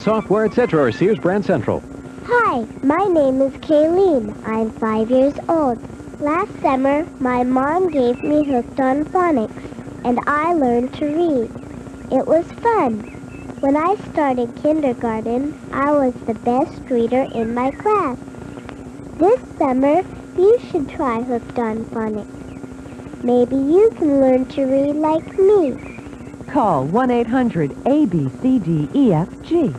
Software, etc. Sears Brand Central. Hi, my name is Kayleen. I'm 5 years old. Last summer, my mom gave me Hooked on Phonics, and I learned to read. It was fun. When I started kindergarten, I was the best reader in my class. This summer, you should try Hooked on Phonics. Maybe you can learn to read like me. Call 1-800-ABCDEFG.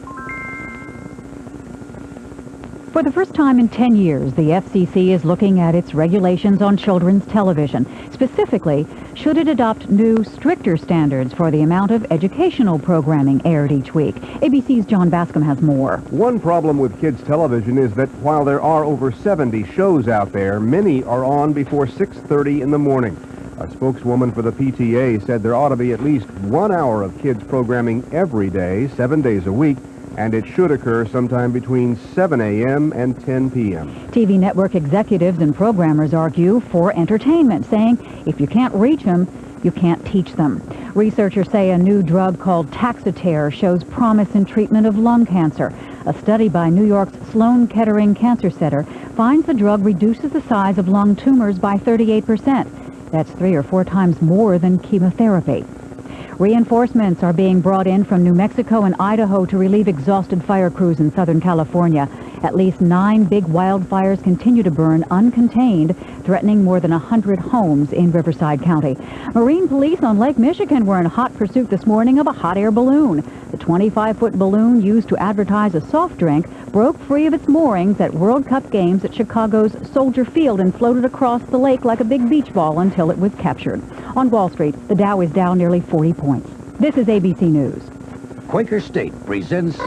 For the first time in 10 years, the FCC is looking at its regulations on children's television. Specifically, should it adopt new, stricter standards for the amount of educational programming aired each week? ABC's John Bascom has more. One problem with kids' television is that while there are over 70 shows out there, many are on before 6:30 in the morning. A spokeswoman for the PTA said there ought to be at least 1 hour of kids programming every day, 7 days a week, and it should occur sometime between 7 a.m. and 10 p.m. TV network executives and programmers argue for entertainment, saying if you can't reach them, you can't teach them. Researchers say a new drug called Taxotere shows promise in treatment of lung cancer. A study by New York's Sloan Kettering Cancer Center finds the drug reduces the size of lung tumors by 38%. That's 3 or 4 times more than chemotherapy. Reinforcements are being brought in from New Mexico and Idaho to relieve exhausted fire crews in Southern California. At least 9 big wildfires continue to burn uncontained, threatening more than 100 homes in Riverside County. Marine police on Lake Michigan were in hot pursuit this morning of a hot air balloon. The 25-foot balloon used to advertise a soft drink broke free of its moorings at World Cup games at Chicago's Soldier Field and floated across the lake like a big beach ball until it was captured. On Wall Street, the Dow is down nearly 40 points. This is ABC News. Quaker State presents...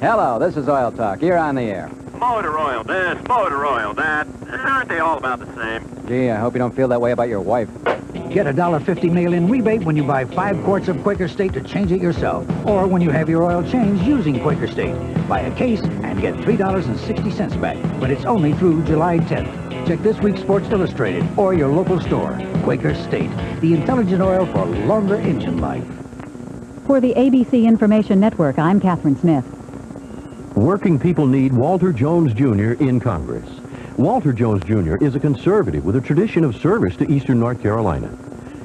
Hello, this is Oil Talk. You're on the air. Motor oil this, motor oil that. Aren't they all about the same? Gee, I hope you don't feel that way about your wife. Get a $1.50 mail-in rebate when you buy 5 quarts of Quaker State to change it yourself. Or when you have your oil changed using Quaker State. Buy a case and get $3.60 back. But it's only through July 10th. Check this week's Sports Illustrated or your local store. Quaker State, the intelligent oil for longer engine life. For the ABC Information Network, I'm Catherine Smith. Working people need Walter Jones Jr. in Congress. Walter Jones Jr. is a conservative with a tradition of service to Eastern North Carolina.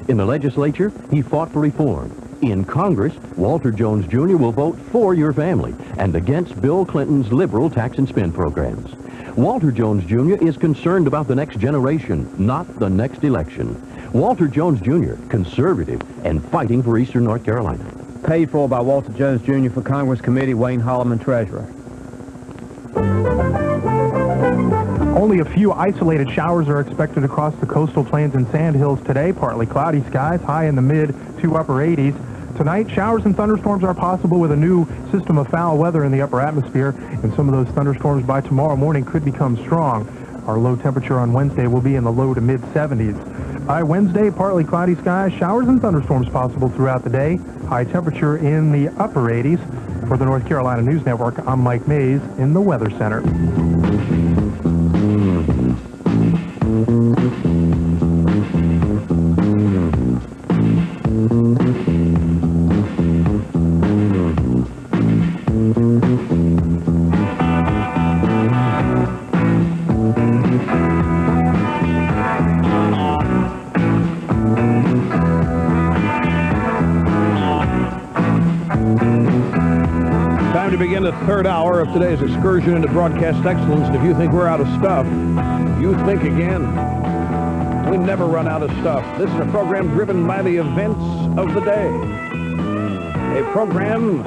In the legislature, he fought for reform. In Congress, Walter Jones Jr. will vote for your family and against Bill Clinton's liberal tax and spend programs. Walter Jones Jr. is concerned about the next generation, not the next election. Walter Jones Jr., conservative and fighting for Eastern North Carolina. Paid for by Walter Jones Jr. for Congress Committee, Wayne Holloman, Treasurer. Only a few isolated showers are expected across the coastal plains and sandhills today. Partly cloudy skies, high in the mid to upper 80s. Tonight, showers and thunderstorms are possible with a new system of foul weather in the upper atmosphere, and some of those thunderstorms by tomorrow morning could become strong. Our low temperature on Wednesday will be in the low to mid 70s. By Wednesday, partly cloudy skies, showers and thunderstorms possible throughout the day. High temperature in the upper 80s. For the North Carolina News Network, I'm Mike Mays in the Weather Center. Time to begin the third hour of today's excursion into broadcast excellence. And if you think we're out of stuff, you think again. We never run out of stuff. This is a program driven by the events of the day. A program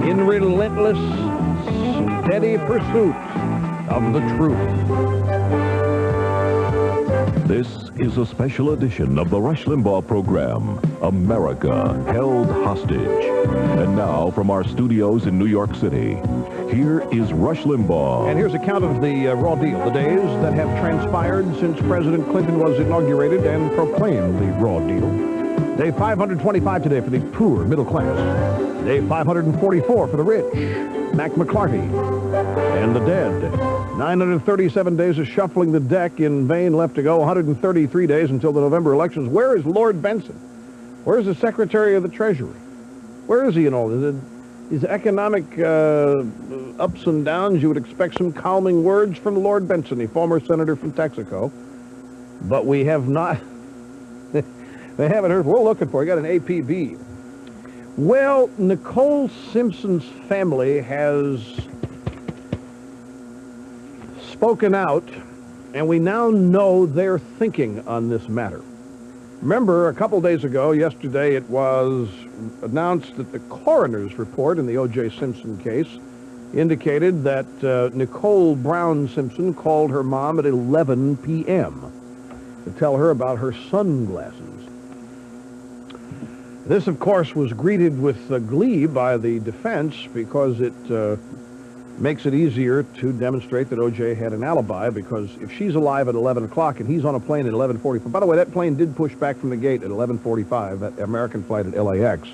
in relentless, steady pursuit of the truth. This is a special edition of the Rush Limbaugh program, America Held Hostage. And now, from our studios in New York City, here is Rush Limbaugh. And here's a count of the raw deal, the days that have transpired since President Clinton was inaugurated and proclaimed the raw deal. Day 525 today for the poor middle class. Day 544 for the rich, Mac McClarty, and the dead. 937 days of shuffling the deck in vain left to go. 133 days until the November elections. Where is Lord Benson? Where's the Secretary of the Treasury? Where is he in all this? these economic ups and downs, you would expect some calming words from Lord Benson, the former senator from Texaco. But we have not. They haven't heard. We're looking for. You got an APB. Well, Nicole Simpson's family has spoken out, and we now know their thinking on this matter. Remember, a couple days ago, yesterday, it was announced that the coroner's report in the O.J. Simpson case indicated that Nicole Brown Simpson called her mom at 11 p.m. to tell her about her sunglasses. This, of course, was greeted with glee by the defense because it makes it easier to demonstrate that O.J. had an alibi, because if she's alive at 11 o'clock and he's on a plane at 11:45, by the way, that plane did push back from the gate at 11:45, that American flight at LAX.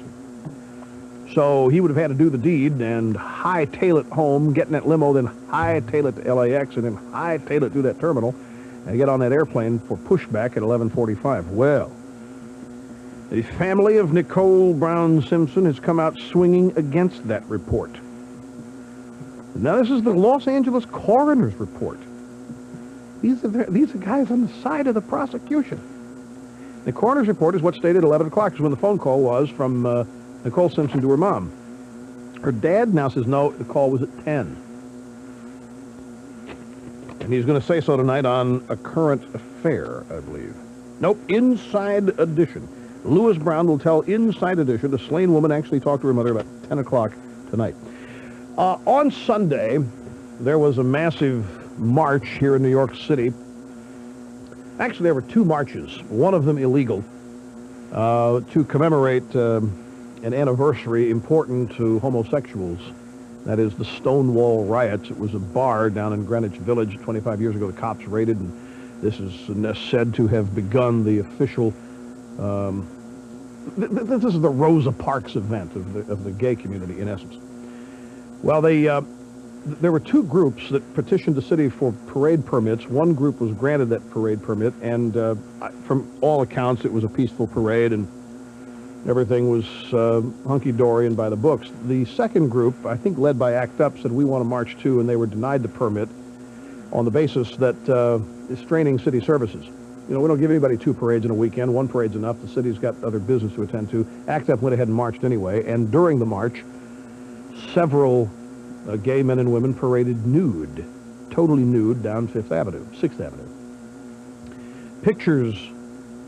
So he would have had to do the deed and hightail it home, get in that limo, then hightail it to LAX, and then hightail it through that terminal, and get on that airplane for pushback at 11:45. Well, the family of Nicole Brown Simpson has come out swinging against that report. Now, this is the Los Angeles coroner's report. These are guys on the side of the prosecution. The coroner's report is what stated at 11 o'clock, is when the phone call was from Nicole Simpson to her mom. Her dad now says, no, the call was at 10. And he's going to say so tonight on A Current Affair, I believe. Nope, Inside Edition. Lewis Brown will tell Inside Edition the slain woman actually talked to her mother about 10 o'clock tonight. On Sunday, there was a massive march here in New York City. Actually, there were two marches, one of them illegal, to commemorate an anniversary important to homosexuals. That is the Stonewall riots. It was a bar down in Greenwich Village 25 years ago. The cops raided, and this is said to have begun the official... this is the Rosa Parks event of the gay community, in essence. Well, there were two groups that petitioned the city for parade permits. One group was granted that parade permit, and from all accounts, it was a peaceful parade, and everything was hunky-dory and by the books. The second group, I think led by ACT UP, said we want to march too, and they were denied the permit on the basis that it's straining city services. You know, we don't give anybody two parades in a weekend. One parade's enough. The city's got other business to attend to. ACT UP went ahead and marched anyway, and during the march, several gay men and women paraded nude, totally nude, down 6th Avenue. Pictures,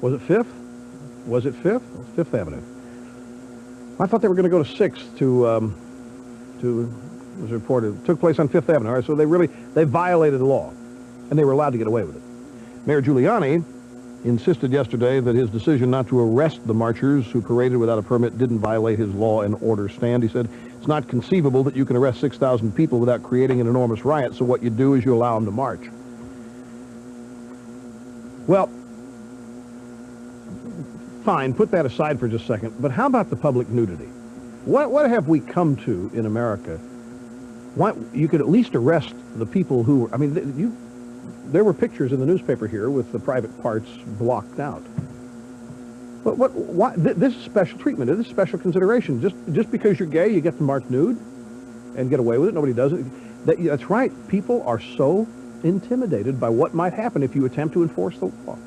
was it 5th? Was it 5th? 5th Avenue. I thought they were going to go to 6th was reported. It took place on 5th Avenue. All right, so they violated the law, and they were allowed to get away with it. Mayor Giuliani insisted yesterday that his decision not to arrest the marchers who paraded without a permit didn't violate his law and order stand. He said, it's not conceivable that you can arrest 6,000 people without creating an enormous riot, so what you do is you allow them to march. Well, fine, put that aside for just a second, but how about the public nudity? What have we come to in America? You could at least arrest the people who were, I mean, there were pictures in the newspaper here with the private parts blocked out. This is special treatment. This is special consideration. Just because you're gay, you get to march nude and get away with it. Nobody does it. That's right. People are so intimidated by what might happen if you attempt to enforce the law.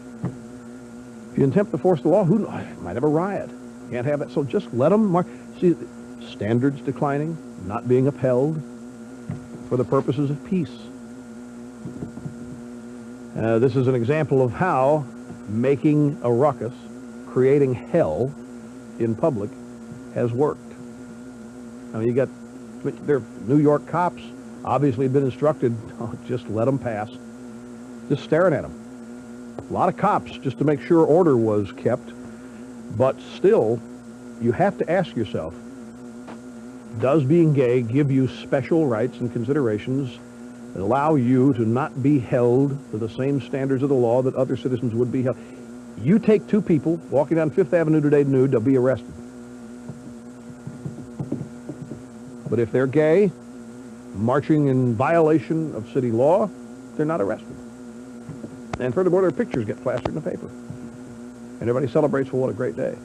If you attempt to force the law, who might have a riot. Can't have it. So just let them march. See, standards declining, not being upheld for the purposes of peace. This is an example of how making a ruckus, creating hell in public, has worked. I mean, they're New York cops, obviously been instructed, just let them pass. Just staring at them. A lot of cops just to make sure order was kept, but still, you have to ask yourself, does being gay give you special rights and considerations that allow you to not be held to the same standards of the law that other citizens would be held? You take two people walking down 5th Avenue today nude, they'll be arrested. But if they're gay, marching in violation of city law, they're not arrested. And furthermore, their pictures get plastered in the paper. And everybody celebrates, well, what a great day.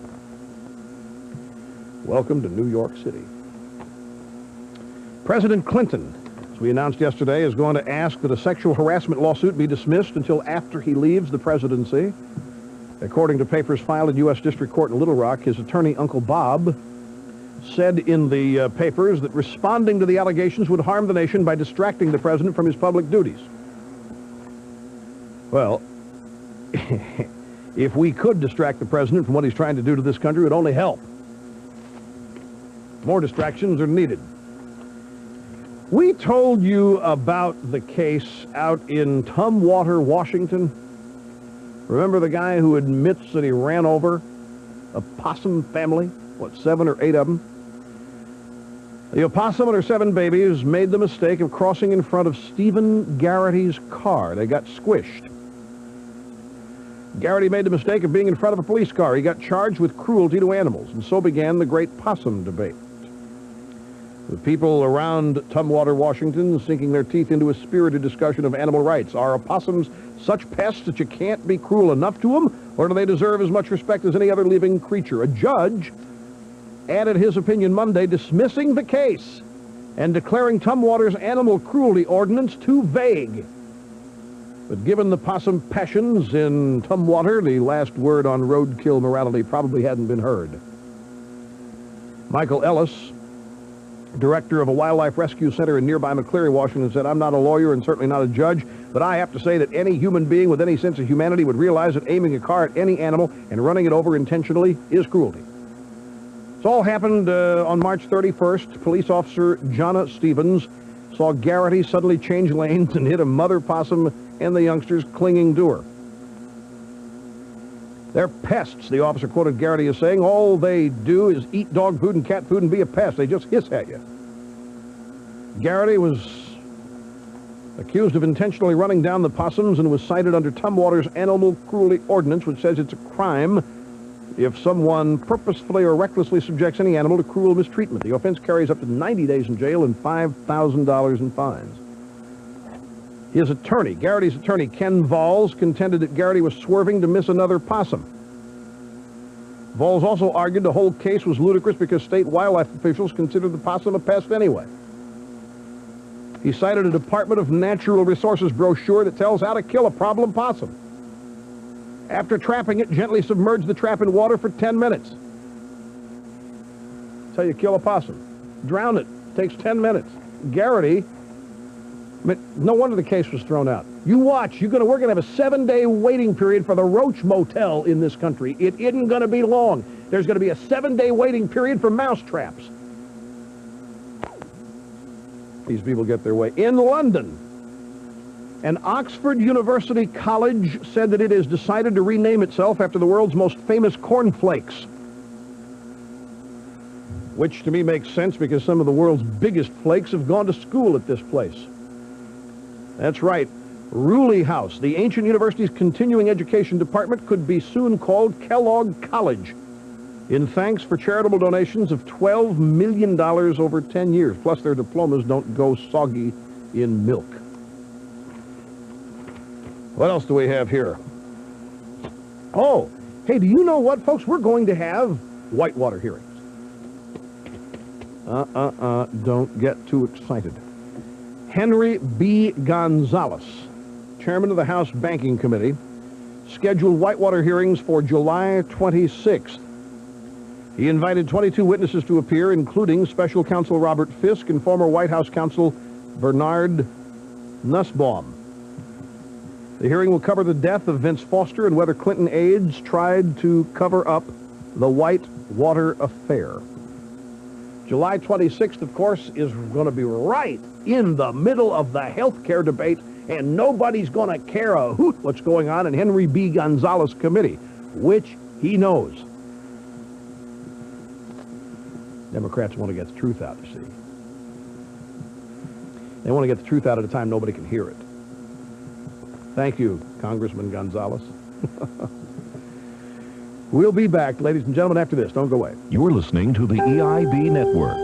Welcome to New York City. President Clinton, as we announced yesterday, is going to ask that a sexual harassment lawsuit be dismissed until after he leaves the presidency. According to papers filed in U.S. District Court in Little Rock, his attorney, Uncle Bob, said in the papers that responding to the allegations would harm the nation by distracting the president from his public duties. Well, if we could distract the president from what he's trying to do to this country, it would only help. More distractions are needed. We told you about the case out in Tumwater, Washington. Remember the guy who admits that he ran over a possum family? What, 7 or 8 of them? The opossum and her 7 babies made the mistake of crossing in front of Stephen Garrity's car. They got squished. Garrity made the mistake of being in front of a police car. He got charged with cruelty to animals, and so began the great possum debate. The people around Tumwater, Washington, sinking their teeth into a spirited discussion of animal rights. Are opossums such pests that you can't be cruel enough to them, or do they deserve as much respect as any other living creature? A judge added his opinion Monday, dismissing the case and declaring Tumwater's animal cruelty ordinance too vague. But given the possum passions in Tumwater, the last word on roadkill morality probably hadn't been heard. Michael Ellis, director of a wildlife rescue center in nearby McCleary, Washington, said, "I'm not a lawyer and certainly not a judge, but I have to say that any human being with any sense of humanity would realize that aiming a car at any animal and running it over intentionally is cruelty." This all happened on March 31st. Police officer Jonna Stevens saw Garrity suddenly change lanes and hit a mother possum and the youngsters clinging to her. "They're pests," the officer quoted Garrity as saying. "All they do is eat dog food and cat food and be a pest. They just hiss at you." Garrity was accused of intentionally running down the possums and was cited under Tumwater's animal cruelty ordinance, which says it's a crime if someone purposefully or recklessly subjects any animal to cruel mistreatment. The offense carries up to 90 days in jail and $5,000 in fines. His attorney, Garrity's attorney, Ken Valls, contended that Garrity was swerving to miss another possum. Valls also argued the whole case was ludicrous because state wildlife officials considered the possum a pest anyway. He cited a Department of Natural Resources brochure that tells how to kill a problem possum. After trapping it, gently submerge the trap in water for 10 minutes. That's how you kill a possum. Drown it. Takes 10 minutes. Garrity, no wonder the case was thrown out. You watch. We're going to have a 7-day waiting period for the Roach Motel in this country. It isn't going to be long. There's going to be a 7-day waiting period for mouse traps. These people get their way. In London, an Oxford University college said that it has decided to rename itself after the world's most famous cornflakes. Which to me makes sense because some of the world's biggest flakes have gone to school at this place. That's right. Rooley House, the ancient university's continuing education department, could be soon called Kellogg College, in thanks for charitable donations of $12 million over 10 years. Plus, their diplomas don't go soggy in milk. What else do we have here? Oh, hey, do you know what, folks? We're going to have whitewater hearings. Don't get too excited. Henry B. Gonzalez, chairman of the House Banking Committee, scheduled whitewater hearings for July 26th. He invited 22 witnesses to appear, including Special Counsel Robert Fisk and former White House counsel Bernard Nussbaum. The hearing will cover the death of Vince Foster and whether Clinton aides tried to cover up the Whitewater affair. July 26th, of course, is going to be right in the middle of the health care debate, and nobody's going to care a hoot what's going on in Henry B. Gonzalez committee, which he knows. Democrats want to get the truth out, you see. They want to get the truth out at a time nobody can hear it. Thank you, Congressman Gonzalez. We'll be back, ladies and gentlemen, after this. Don't go away. You're listening to the EIB Network.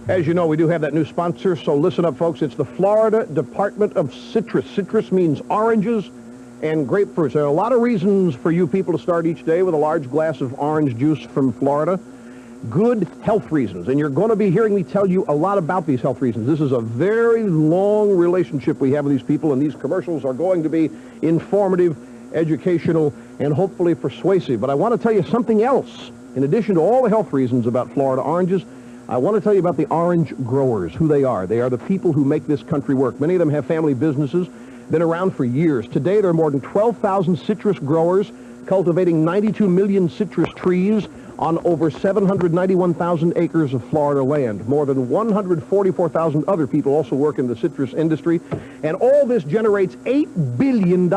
As you know, we do have that new sponsor, so listen up, folks. It's the Florida Department of Citrus. Citrus means oranges and grapefruits. There are a lot of reasons for you people to start each day with a large glass of orange juice from Florida. good health reasons. And you're going to be hearing me tell you a lot about these health reasons. This is a very long relationship we have with these people, and these commercials are going to be informative, educational, and hopefully persuasive. But I want to tell you something else. In addition to all the health reasons about Florida oranges, I want to tell you about the orange growers, who they are. They are the people who make this country work. Many of them have family businesses, been around for years. Today, there are more than 12,000 citrus growers cultivating 92 million citrus trees on over 791,000 acres of Florida land. More than 144,000 other people also work in the citrus industry. And all this generates $8 billion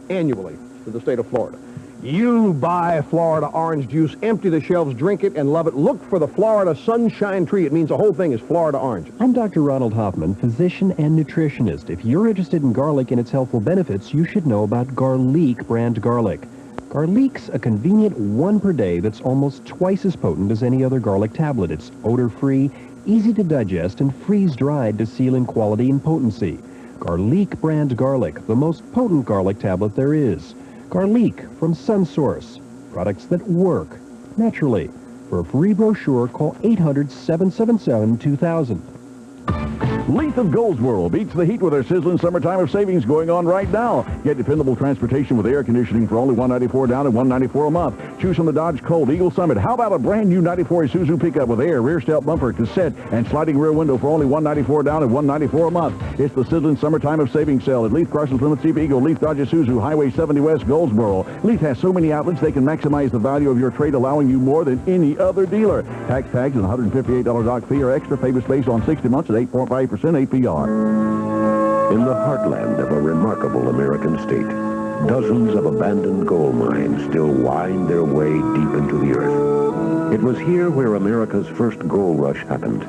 annually to the state of Florida. You buy Florida orange juice, empty the shelves, drink it, and love it. Look for the Florida Sunshine Tree. It means the whole thing is Florida orange. I'm Dr. Ronald Hoffman, physician and nutritionist. If you're interested in garlic and its healthful benefits, you should know about Garlic brand garlic. Garlic's a convenient one per day that's almost twice as potent as any other garlic tablet. It's odor-free, easy to digest, and freeze-dried to seal in quality and potency. Garlic brand garlic, the most potent garlic tablet there is. Garlic from SunSource. Products that work naturally. For a free brochure, call 800-777-2000. Leith of Goldsboro beats the heat with their sizzling summertime of savings going on right now. Get dependable transportation with air conditioning for only $194 down and $194 a month. Choose from the Dodge Colt, Eagle Summit. How about a brand new 94 Isuzu pickup with air, rear step bumper, cassette, and sliding rear window for only $194 down and $194 a month. It's the sizzling summertime of savings sale at Leith, Carson, Plymouth, Jeep, Eagle, Leith, Dodge, Isuzu, Highway 70 West, Goldsboro. Leith has so many outlets they can maximize the value of your trade, allowing you more than any other dealer. Tax tags and $158 dock fee or extra payment space on 60 months at 8.5% APR. In the heartland of a remarkable American state, dozens of abandoned gold mines still wind their way deep into the earth. It was here where America's first gold rush happened.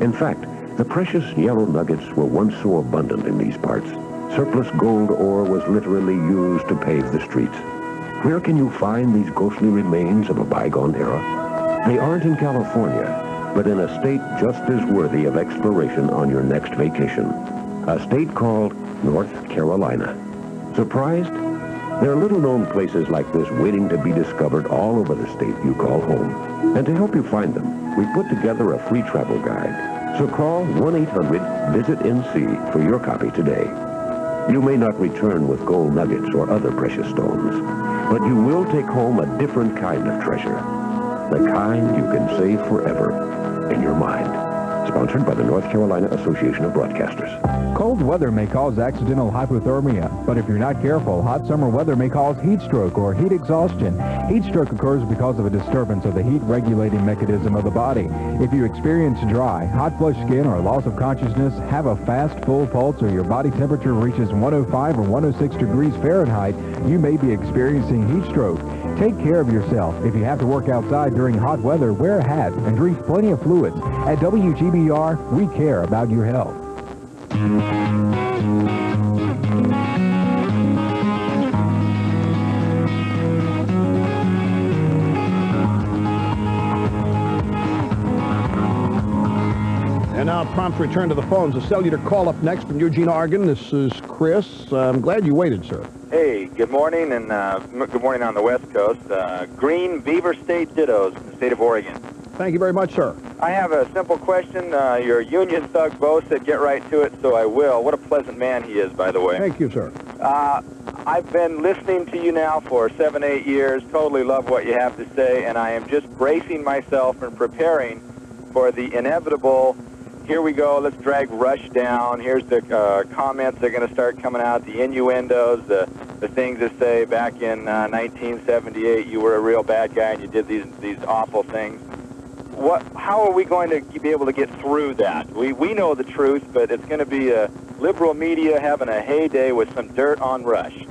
In fact, the precious yellow nuggets were once so abundant in these parts. Surplus gold ore was literally used to pave the streets. Where can you find these ghostly remains of a bygone era? They aren't in California, but in a state just as worthy of exploration on your next vacation. A state called North Carolina. Surprised? There are little-known places like this waiting to be discovered all over the state you call home. And to help you find them, we put together a free travel guide. So call 1-800-VISIT-NC for your copy today. You may not return with gold nuggets or other precious stones, but you will take home a different kind of treasure. The kind you can save forever in your mind. Sponsored by the North Carolina Association of Broadcasters. Cold weather may cause accidental hypothermia, but if you're not careful, hot summer weather may cause heat stroke or heat exhaustion. Heat stroke occurs because of a disturbance of the heat-regulating mechanism of the body. If you experience dry, hot flushed skin or loss of consciousness, have a fast, full pulse, or your body temperature reaches 105 or 106 degrees Fahrenheit, you may be experiencing heat stroke. Take care of yourself. If you have to work outside during hot weather, wear a hat and drink plenty of fluids. At WGBR, we care about your health. And now, prompt return to the phones. A cellular call up next from Eugene, Oregon. This is Chris. I'm glad you waited, sir. Hey, good morning, and good morning on the West Coast. Green Beaver State Dittos in the state of Oregon. Thank you very much, sir. I have a simple question. Your union thug Bo said get right to it, so I will. What a pleasant man he is, by the way. Thank you, sir. I've been listening to you now for 7, 8 years. Totally love what you have to say, and I am just bracing myself and preparing for the inevitable. Here we go, let's drag Rush down. Here's the comments that are going to start coming out, the innuendos, the things that say back in 1978 you were a real bad guy and you did these awful things. How are we going to be able to get through that? We know the truth, but it's going to be a liberal media having a heyday with some dirt on Rush.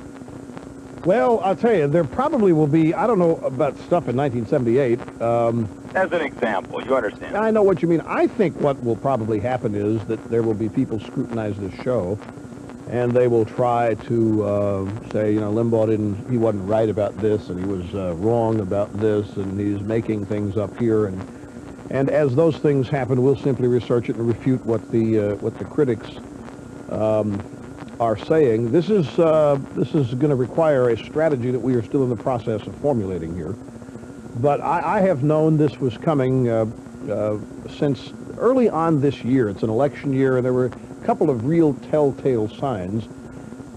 Well, I'll tell you, there probably will be, I don't know about stuff in 1978. As an example, you understand. I know what you mean. I think what will probably happen is that there will be people scrutinize this show, and they will try to say, you know, Limbaugh he wasn't right about this, and he was wrong about this, and he's making things up here. And as those things happen, we'll simply research it and refute what the critics are saying. This is going to require a strategy that we are still in the process of formulating here. But I have known this was coming since early on this year. It's an election year, and there were a couple of real telltale signs.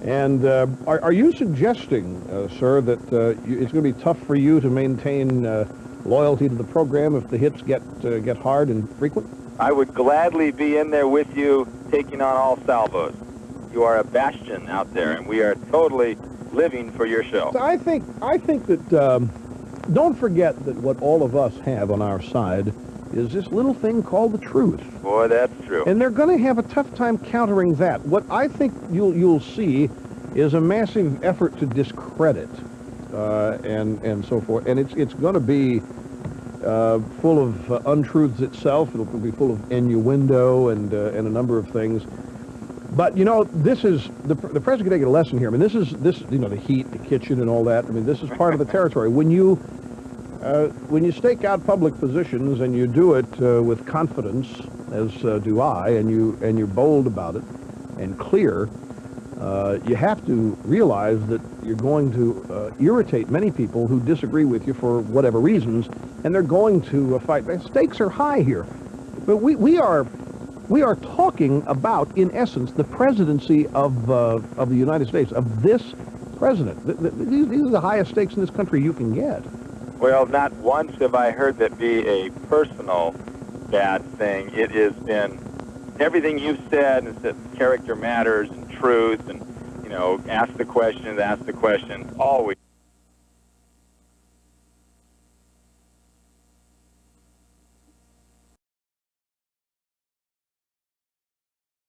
And are you suggesting, sir, that it's going to be tough for you to maintain loyalty to the program if the hits get hard and frequent? I would gladly be in there with you, taking on all salvos. You are a bastion out there, and we are totally living for your show. So I think that don't forget that what all of us have on our side is this little thing called the truth. Boy, that's true. And they're going to have a tough time countering that. What I think you'll see is a massive effort to discredit and so forth. And it's going to be full of untruths itself. It'll be full of innuendo and a number of things. But, you know, this is, the president can take a lesson here. I mean, this, you know, the heat, the kitchen and all that. I mean, this is part of the territory. When you stake out public positions and you do it with confidence, as do I, and you're bold about it and clear, you have to realize that you're going to irritate many people who disagree with you for whatever reasons, and they're going to fight. The stakes are high here. But we are talking about, in essence, the presidency of the United States, of this president. These are the highest stakes in this country you can get. Well, not once have I heard that be a personal bad thing. It has been everything you've said, is that character matters and truth, and, you know, ask the question, always.